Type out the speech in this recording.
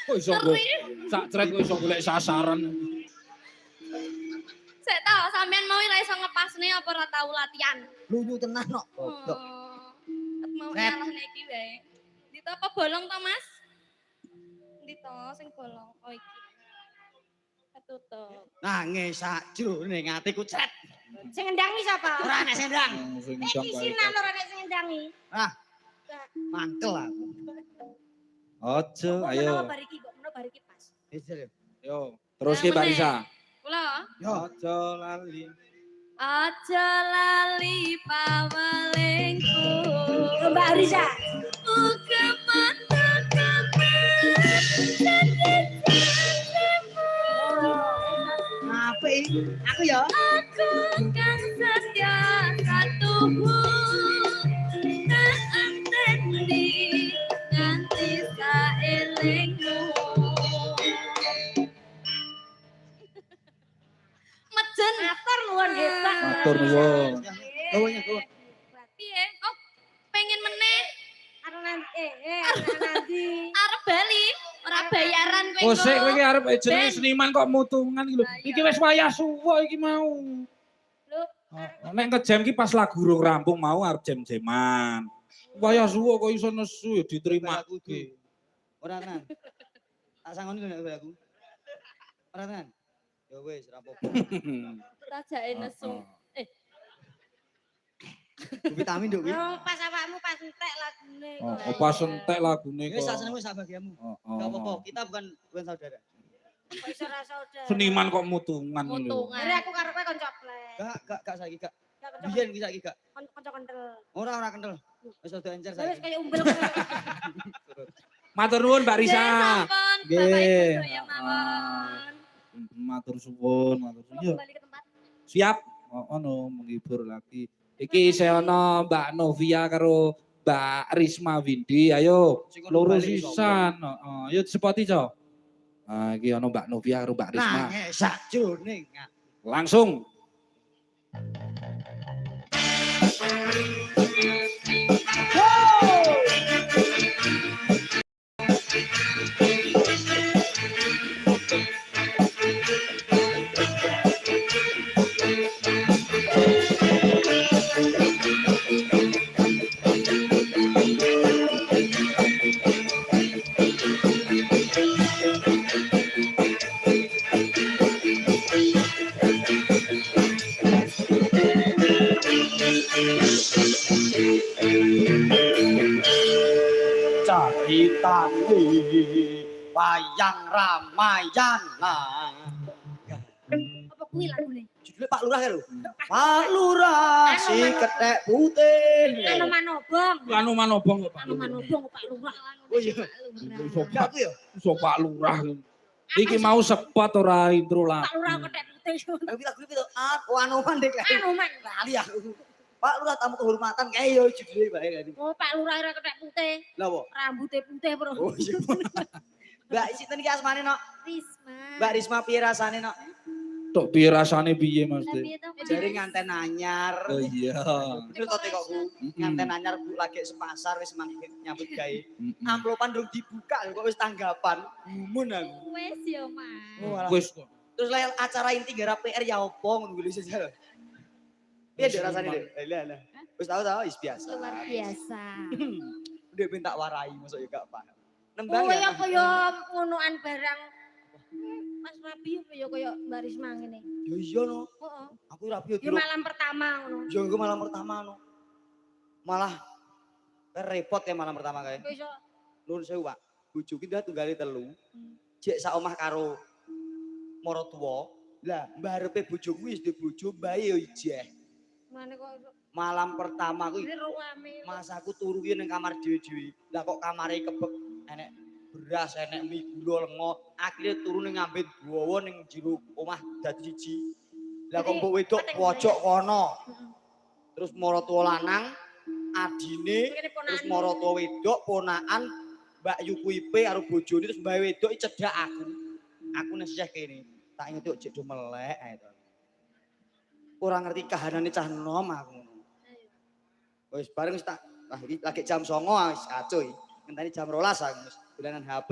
Kok iso sak trek kok iso golek sasaran. Sik ta, sampean mau ora iso ngepasne apa ora tau latihan? Lunyu tenan kok. Goblok. Mau nyalahne iki wae. Ndi to apa bolong to, Mas? Ndi to sing bolong? Oh iki. Ketutup. Nangis sakjroning atiku cet. Sing ngendangi sapa? Ora nek sendang. Iki sinan ora nek sing ngendangi. Ah. Mangkel aku. Ojo, ayo. Bar iki kok menawa bar iki pas. Yo, terus ki Mbak Risa. Kula. Ojo lali. Aja lali pawalingku. Mbak Risa. Muga mata Apa iki? Aku ya. Aku kan setia satumu. Tak antendi nganti saelingmu. Mejen Atur nuwun hebat. Matur nuwun. Nuwun nuwun. piye? Oh, pengen meneh Arep nanti. arep bali, ora bayaran kowe. Oh, sik kowe iki arep jenenge Ben. seniman kok mutungan iki lho. Iki wis wayah suwo iki mau. Lho, Nek ngejam ki pas lagu urung rampung mau arep jam-jaman. Wayah suwo kok iso nesu ya diterima iki. Ora tenan. Tak sangoni lho nek aku. Ora tenan. Ya wis ora apa-apa. Tak jake nesu. Vitamin nduk kuwi. pas awakmu pas entek lagune. Oh, pas entek lagune Wis sak kok. senengmu sak bagianmu. Oh, Enggak apa-apa, kita bukan saudara. Kok iso ra saudara. Seniman kok mutungan lho. Mutungan. Jadi aku karepe kanca plek. Gak saiki gak. Gak kanca Biyen ki saiki gak. kanca kentel. Ora kental. Wis rada encer Wis saiki. kaya umbel. Matur nuwun Mbak Risa. Sampun, Nggih. Bapak Ibu sedaya mawon. Matur suwun, matur suwun. Yo, Kembali ke tempat. siap. Ono menghibur lagi. Iki saya ono Mbak Novia karo Mbak Risma Windy. Ayo, loro sisan. Heeh, yo sepoti, Cok. Ah, iki ono Mbak Novia karo Mbak Risma. Nah, sakjroning. Langsung. Caritane wayang Ramayana. Apa kuwi lagune? Judulnya Pak Lurah ya lho. Pak Lurah si kethek putih. Anu manobong. Anu manobong kok Pak. Anu manobong Pak Lurah. Oh iya. Gak aku ya. Iso Pak Lurah. Iki mau sepot ora intro lah. Pak Lurah kethek putih. Tapi lagu itu aku anoman deh kayak. Anu man. Kali aku. Pak Lurah tamu kehormatan kayak yo judulnya bae kan. Oh Pak Lurah ora kethek putih. Lah apa? Rambutnya putih, Bro. Oh iya. Mbak sinten iki asmane nok? Risma. Mbak Risma piye rasane nok? Tok piye rasane piye Mas De? Piye to, Mas? Jare nganten anyar. Oh iya. Bener to tekokku. Nganten anyar Bu lagi sepasar wis nyambut gawe. Amplopan durung dibuka kok wis tanggapan. Gumun aku. Wes yo, Mas. Wis kok. Terus lain acara inti garap PR ya opo ngono kuwi sejarah. Piye dek rasane dek? Lah. Wis tahu wis biasa. Luar biasa. Dek minta warai masuk ya gak paham. Nembang Oh ya. ya kaya ngonoan barang. Mas Rabi ya kaya Mbak Risma ngene. Ya iya no. Heeh. Aku rapi Ya malam pertama ngono. Ya engko malam pertama no. Malah repot ya malam pertama kae. Kok iso Nuwun sewu, Pak. Bojo ki tunggale telu. Jek sak omah karo maratuwa. Lah, mbarepe bojo kuwi wis duwe bojo, mbae yo ijeh. mane kok iso Malam pertama kuwi ini ruame. Mas aku turu ki ning kamar dhewe-dhewe. Lah kok kamare kebek enek beras, enek mie gula lengo. Akhire turu ning ngambet bawa ning jero omah dadi siji. Lah kok mbok wedok pojok kono. Terus maratuwa lanang, adine, terus maratuwa wedok, ponakan Mbak Yu Kuipe karo bojone terus mbak wedok iki cedhak aku. Aku nek sih kene, tak inget kok jek do melek ae to. Ora ngerti kahanane cah nom aku. Wis bareng wis tak iki lagi jam 09.00 wis kacau iki. Ngenteni jam 12 aku wis dolanan HP.